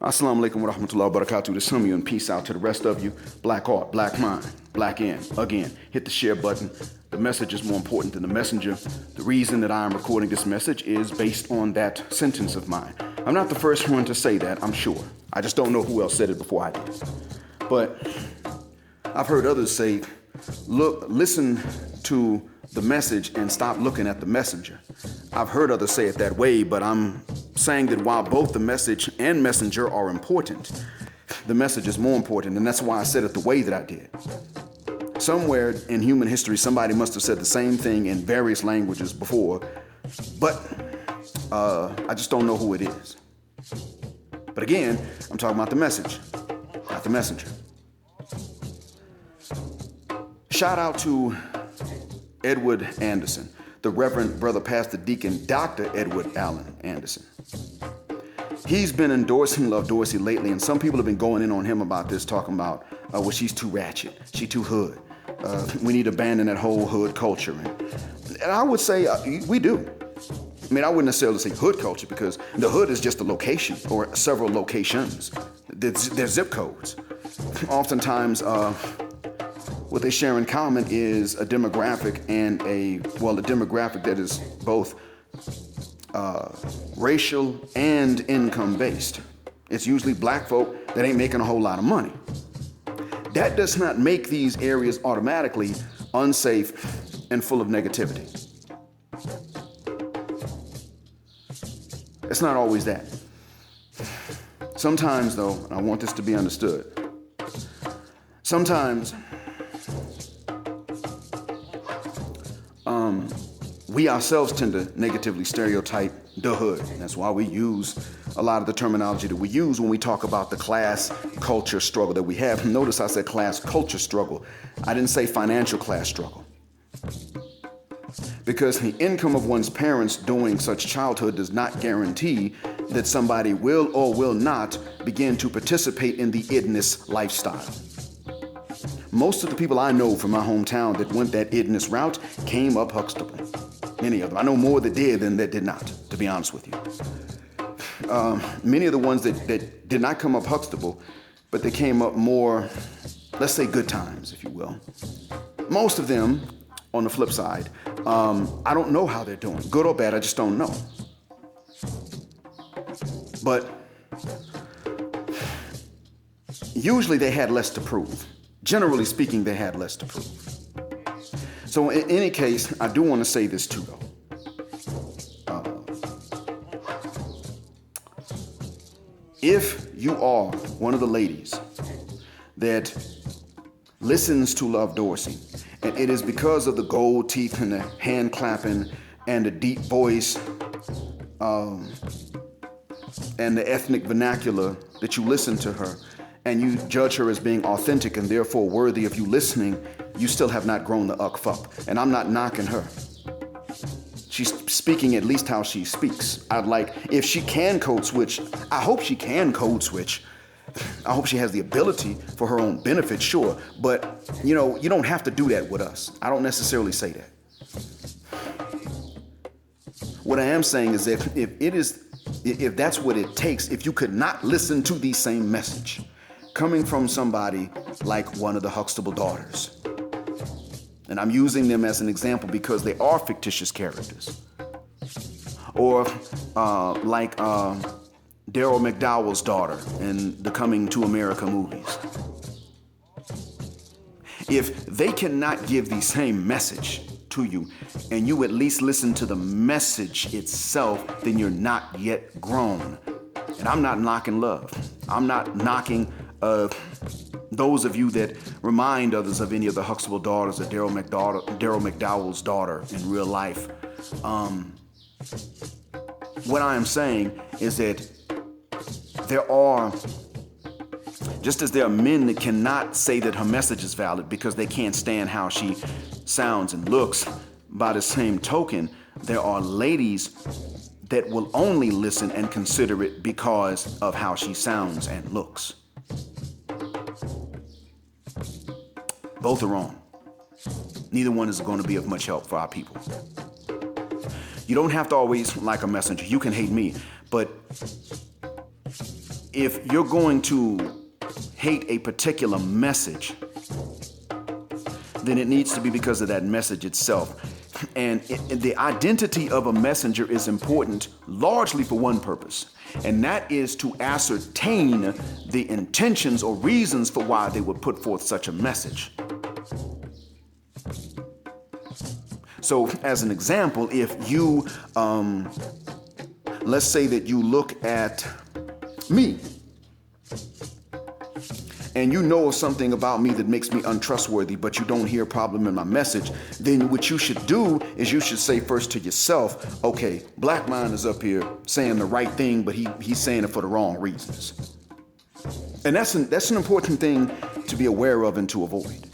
Assalamu alaikum wa rahmatullahi wa barakatuh. This is and peace out to the rest of you. Black art, black mind, black in. Again, hit the share button. The message is more important than the messenger. The reason that I am recording this message is based on that sentence of mine. I'm not the first one to say that, I'm sure. I just don't know who else said it before I did. But I've heard others say, listen to the message and stop looking at the messenger. I've heard others say it that way, but I'm saying that while both the message and messenger are important, the message is more important, and that's why I said it the way that I did. Somewhere in human history, somebody must have said the same thing in various languages before, but I just don't know who it is. But again, I'm talking about the message, not the messenger. Shout out to Edward Anderson, the Reverend Brother Pastor Deacon Dr. Edward Allen Anderson. He's been endorsing Love Dorsey lately, and some people have been going in on him about this, talking about, well, she's too ratchet, she too hood. We need to abandon that whole hood culture. And I would say we do. I mean, I wouldn't necessarily say hood culture, because the hood is just a location or several locations. They're zip codes. Oftentimes, what they share in common is a demographic and a demographic that is both racial and income based. It's usually black folk that ain't making a whole lot of money. That does not make these areas automatically unsafe and full of negativity. It's not always that. Sometimes, though, and I want this to be understood, sometimes we ourselves tend to negatively stereotype the hood. That's why we use a lot of the terminology that we use when we talk about the class culture struggle that we have. Notice I said class culture struggle. I didn't say financial class struggle. Because the income of one's parents during such childhood does not guarantee that somebody will or will not begin to participate in the idness lifestyle. Most of the people I know from my hometown that went that idness route came up Huxtable. Many of them. I know more that did than that did not, to be honest with you. Many of the ones that did not come up Huxtable, but they came up more, let's say, good times, if you will. Most of them, on the flip side, I don't know how they're doing. Good or bad, I just don't know. But usually they had less to prove. Generally speaking, they had less to prove. So in any case, I do want to say this too, though. If you are one of the ladies that listens to Love Dorsey, and it is because of the gold teeth and the hand clapping and the deep voice and the ethnic vernacular that you listen to her, and you judge her as being authentic and therefore worthy of you listening, you still have not grown the uck fuck. And I'm not knocking her. She's speaking at least how she speaks. If she can code switch, I hope she can code switch. I hope she has the ability for her own benefit, sure. But, you don't have to do that with us. I don't necessarily say that. What I am saying is that if that's what it takes, if you could not listen to the same message coming from somebody like one of the Huxtable daughters, and I'm using them as an example because they are fictitious characters, or like Daryl McDowell's daughter in the Coming to America movies. If they cannot give the same message to you, and you at least listen to the message itself, then you're not yet grown. And I'm not knocking love. I'm not knocking those of you that remind others of any of the Huxtable daughters or Daryl McDowell's daughter in real life. What I am saying is that there are, just as there are men that cannot say that her message is valid because they can't stand how she sounds and looks, by the same token, there are ladies that will only listen and consider it because of how she sounds and looks. Both are wrong. Neither one is going to be of much help for our people. You don't have to always like a messenger. You can hate me, but if you're going to hate a particular message, then it needs to be because of that message itself. And the identity of a messenger is important largely for one purpose, and that is to ascertain the intentions or reasons for why they would put forth such a message. So as an example, if you, let's say that you look at me, and you know something about me that makes me untrustworthy, but you don't hear a problem in my message, then what you should do is you should say first to yourself, okay, Black Mind is up here saying the right thing, but he's saying it for the wrong reasons. And that's an important thing to be aware of and to avoid.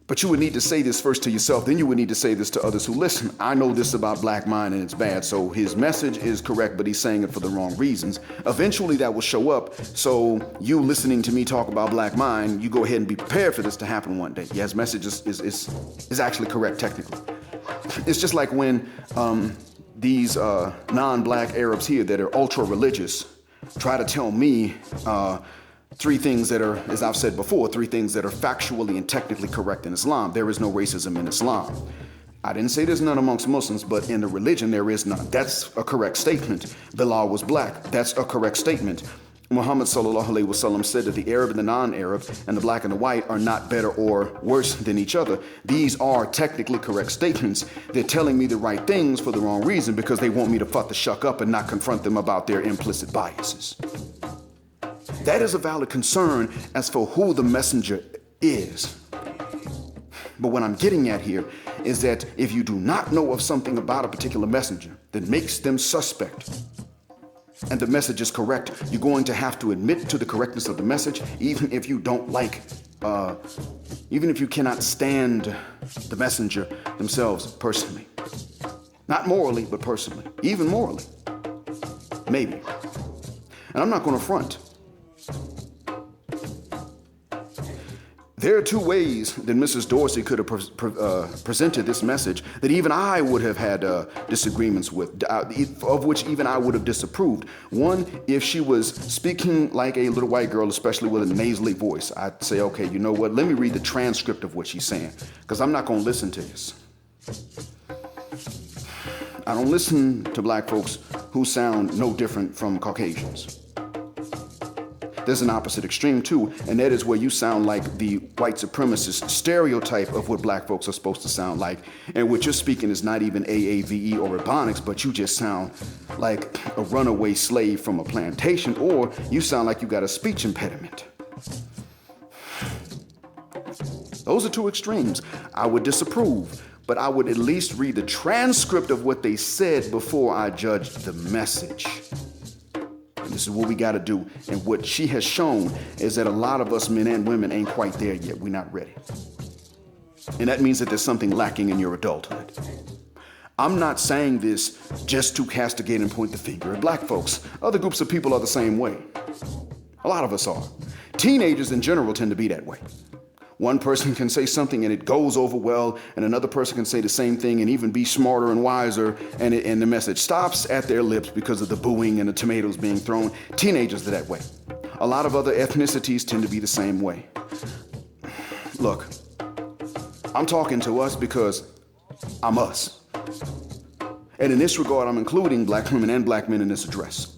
But you would need to say this first to yourself, then you would need to say this to others who listen. I know this about Black Mind and it's bad, so his message is correct, but he's saying it for the wrong reasons. Eventually that will show up, so you listening to me talk about Black Mind, you go ahead and be prepared for this to happen one day. Yeah, his message is actually correct technically. It's just like when these non-Black Arabs here that are ultra-religious try to tell me three things that are, as I've said before, three things that are factually and technically correct in Islam. There is no racism in Islam. I didn't say there's none amongst Muslims, but in the religion there is none. That's a correct statement. Bilal was black. That's a correct statement. Muhammad sallallahu alaihi wasallam said that the Arab and the non-Arab and the black and the white are not better or worse than each other. These are technically correct statements. They're telling me the right things for the wrong reason because they want me to fuck the shuck up and not confront them about their implicit biases. That is a valid concern as for who the messenger is. But what I'm getting at here is that if you do not know of something about a particular messenger that makes them suspect, and the message is correct, you're going to have to admit to the correctness of the message, even if you don't like, even if you cannot stand the messenger themselves personally. Not morally, but personally. Even morally. Maybe. And I'm not going to front. There are two ways that Mrs. Dorsey could have presented this message that even I would have had disagreements with, of which even I would have disapproved. One, if she was speaking like a little white girl, especially with a nasally voice, I'd say, okay, you know what, let me read the transcript of what she's saying, because I'm not going to listen to this. I don't listen to black folks who sound no different from Caucasians. There's an opposite extreme too, and that is where you sound like the white supremacist stereotype of what black folks are supposed to sound like, and what you're speaking is not even AAVE or Ebonics, but you just sound like a runaway slave from a plantation, or you sound like you got a speech impediment. Those are two extremes. I would disapprove, but I would at least read the transcript of what they said before I judged the message. This is what we got to do. And what she has shown is that a lot of us men and women ain't quite there yet. We're not ready. And that means that there's something lacking in your adulthood. I'm not saying this just to castigate and point the finger at black folks. Other groups of people are the same way. A lot of us are. Teenagers in general tend to be that way. One person can say something and it goes over well, and another person can say the same thing and even be smarter and wiser, and the message stops at their lips because of the booing and the tomatoes being thrown. Teenagers are that way. A lot of other ethnicities tend to be the same way. Look, I'm talking to us because I'm us. And in this regard, I'm including black women and black men in this address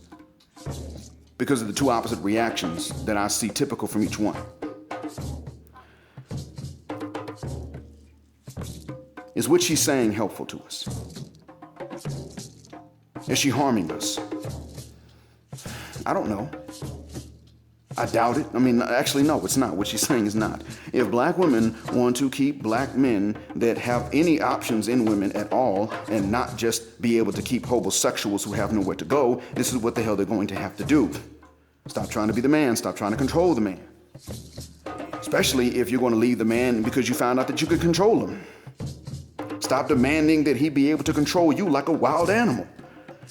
because of the two opposite reactions that I see typical from each one. Is what she's saying helpful to us? Is she harming us? I don't know. I doubt it. I mean, actually, no, it's not. What she's saying is not. If black women want to keep black men that have any options in women at all and not just be able to keep homosexuals who have nowhere to go, this is what the hell they're going to have to do. Stop trying to be the man. Stop trying to control the man. Especially if you're going to leave the man because you found out that you could control him. Stop demanding that he be able to control you like a wild animal,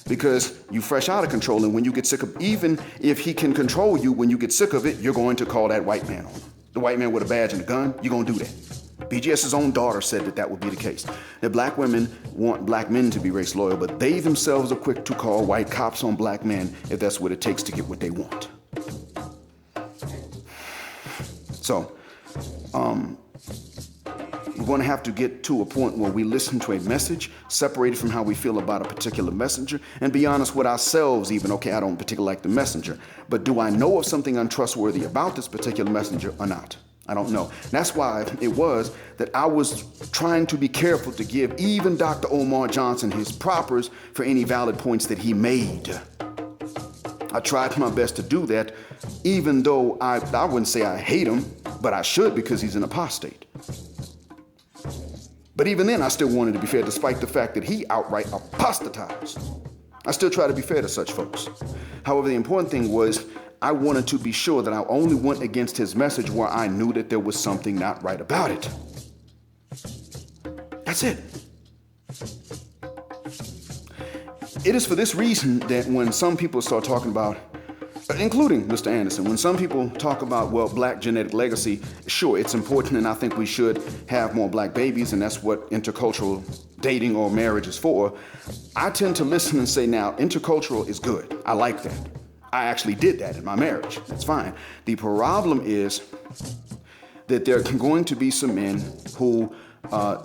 because you fresh out of control, and when you get sick of, even if he can control you, when you get sick of it, you're going to call that white man on him. The white man with a badge and a gun, you're going to do that BGS's own daughter said that would be the case. That black women want black men to be race loyal, but they themselves are quick to call white cops on black men if that's what it takes to get what they want. So, we're going to have to get to a point where we listen to a message separated from how we feel about a particular messenger and be honest with ourselves even. Okay, I don't particularly like the messenger, but do I know of something untrustworthy about this particular messenger or not? I don't know. That's why it was that I was trying to be careful to give even Dr. Omar Johnson his propers for any valid points that he made. I tried my best to do that, even though I wouldn't say I hate him, but I should because he's an apostate. But even then, I still wanted to be fair, despite the fact that he outright apostatized. I still try to be fair to such folks. However, the important thing was I wanted to be sure that I only went against his message where I knew that there was something not right about it. That's it. It is for this reason that when some people start talking about, including Mr. Anderson, when some people talk about, well, black genetic legacy, sure, it's important and I think we should have more black babies and that's what intercultural dating or marriage is for. I tend to listen and say, now, intercultural is good. I like that. I actually did that in my marriage. That's fine. The problem is that there are going to be some men who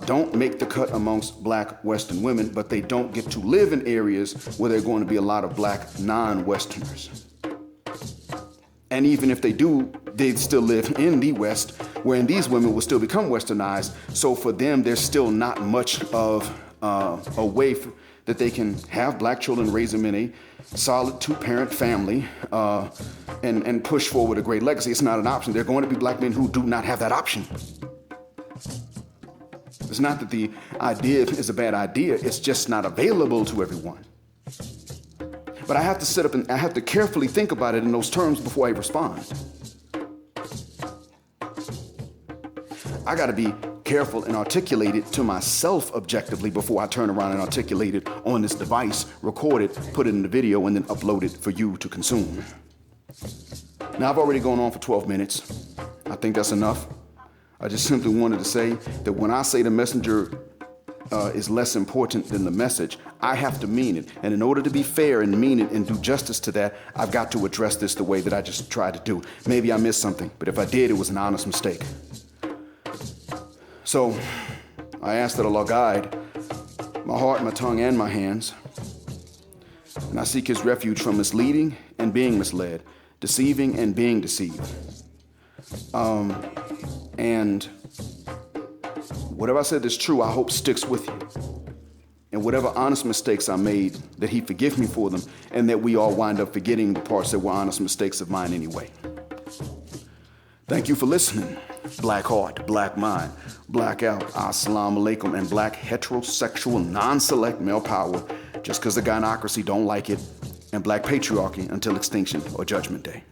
don't make the cut amongst black Western women, but they don't get to live in areas where there are going to be a lot of black non-Westerners. And even if they do, they still live in the West, wherein these women will still become Westernized. So for them, there's still not much of a way that they can have black children, raise them in a solid two-parent family, and push forward a great legacy. It's not an option. There are going to be black men who do not have that option. It's not that the idea is a bad idea. It's just not available to everyone. But I have to sit up and I have to carefully think about it in those terms before I respond. I got to be careful and articulate it to myself objectively before I turn around and articulate it on this device, record it, put it in the video, and then upload it for you to consume. Now, I've already gone on for 12 minutes. I think that's enough. I just simply wanted to say that when I say the messenger is less important than the message, I have to mean it. And in order to be fair and mean it and do justice to that, I've got to address this the way that I just tried to do. Maybe I missed something, but if I did, it was an honest mistake. So I ask that Allah guide my heart, my tongue, and my hands. And I seek His refuge from misleading and being misled, deceiving and being deceived. And whatever I said is true, I hope sticks with you. And whatever honest mistakes I made, that He forgive me for them, and that we all wind up forgetting the parts that were honest mistakes of mine anyway. Thank you for listening. Black heart, black mind, black out, assalamu alaikum, and black heterosexual non-select male power, just because the gynocracy don't like it, and black patriarchy until extinction or judgment day.